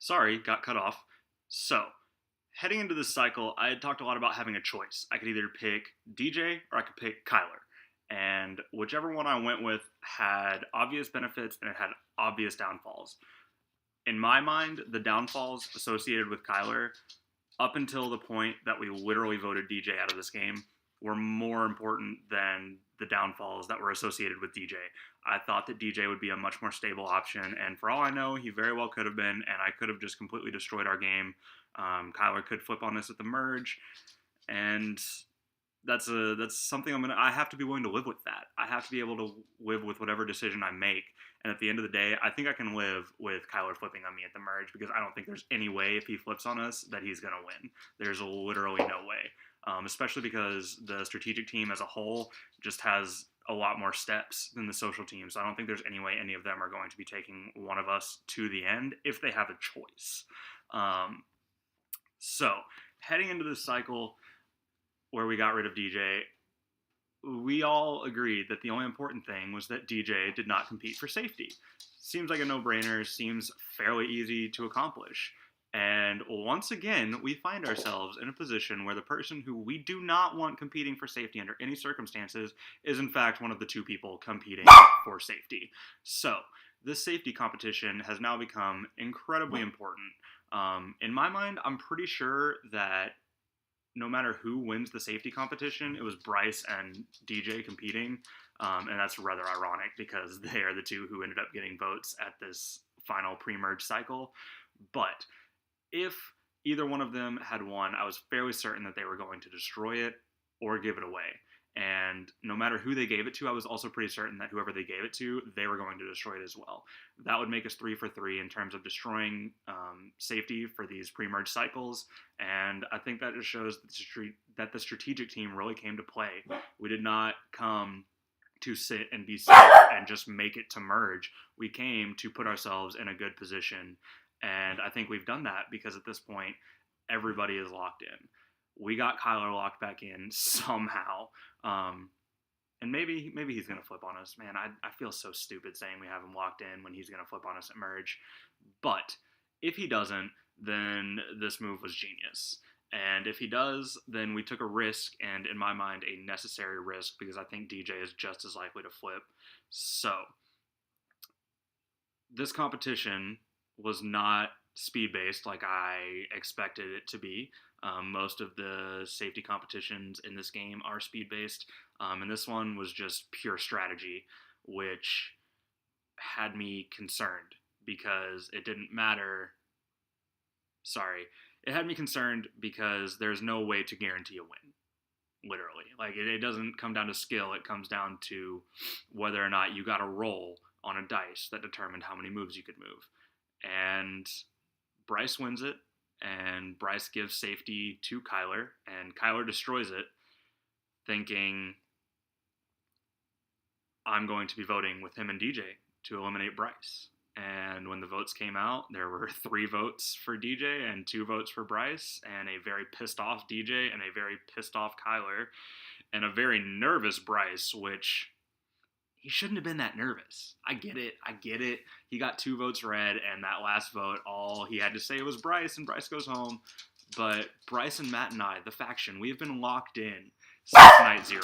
Sorry, got cut off. So, heading into this cycle, I had talked a lot about having a choice. I could either pick DJ or I could pick Kyler. And whichever one I went with had obvious benefits and it had obvious downfalls. In my mind, the downfalls associated with Kyler, up until the point that we literally voted DJ out of this game, were more important than the downfalls that were associated with DJ. I thought that DJ would be a much more stable option, and for all I know, he very well could have been, and I could have just completely destroyed our game. Kyler could flip on us at the merge, and that's something I have to be willing to live with that. I have to be able to live with whatever decision I make. And at the end of the day, I think I can live with Kyler flipping on me at the merge because I don't think there's any way if he flips on us that he's going to win. There's literally no way. Especially because the strategic team as a whole just has a lot more steps than the social team. So I don't think there's any way any of them are going to be taking one of us to the end if they have a choice. So heading into this cycle where we got rid of DJ, we all agreed that the only important thing was that DJ did not compete for safety. Seems like a no-brainer, seems fairly easy to accomplish. And once again, we find ourselves in a position where the person who we do not want competing for safety under any circumstances is in fact one of the two people competing for safety. So, this safety competition has now become incredibly important. In my mind, I'm pretty sure that no matter who wins the safety competition, it was Bryce and DJ competing. And that's rather ironic because they are the two who ended up getting votes at this final pre-merge cycle. But if either one of them had won, I was fairly certain that they were going to destroy it or give it away. And no matter who they gave it to, I was also pretty certain that whoever they gave it to, they were going to destroy it as well. That would make us 3 for 3 in terms of destroying safety for these pre-merge cycles. And I think that just shows that the strategic team really came to play. We did not come to sit and be safe and just make it to merge. We came to put ourselves in a good position. And I think we've done that because at this point, everybody is locked in. We got Kyler locked back in somehow. And maybe he's going to flip on us. Man, I feel so stupid saying we have him locked in when he's going to flip on us at merge. But if he doesn't, then this move was genius. And if he does, then we took a risk, and in my mind, a necessary risk, because I think DJ is just as likely to flip. So, this competition was not speed-based like I expected it to be. Most of the safety competitions in this game are speed-based, and this one was just pure strategy, which had me concerned because it didn't matter. It had me concerned because there's no way to guarantee a win, literally. Like, it doesn't come down to skill, it comes down to whether or not you got a roll on a dice that determined how many moves you could move. And Bryce wins it, and Bryce gives safety to Kyler, and Kyler destroys it, thinking, I'm going to be voting with him and DJ to eliminate Bryce. And when the votes came out, there were 3 votes for DJ and 2 votes for Bryce, and a very pissed off DJ and a very pissed off Kyler, and a very nervous Bryce, which he shouldn't have been that nervous. I get it. He got 2 votes red, and that last vote, all he had to say was Bryce, and Bryce goes home. But Bryce and Matt and I, the faction, we have been locked in since night 0.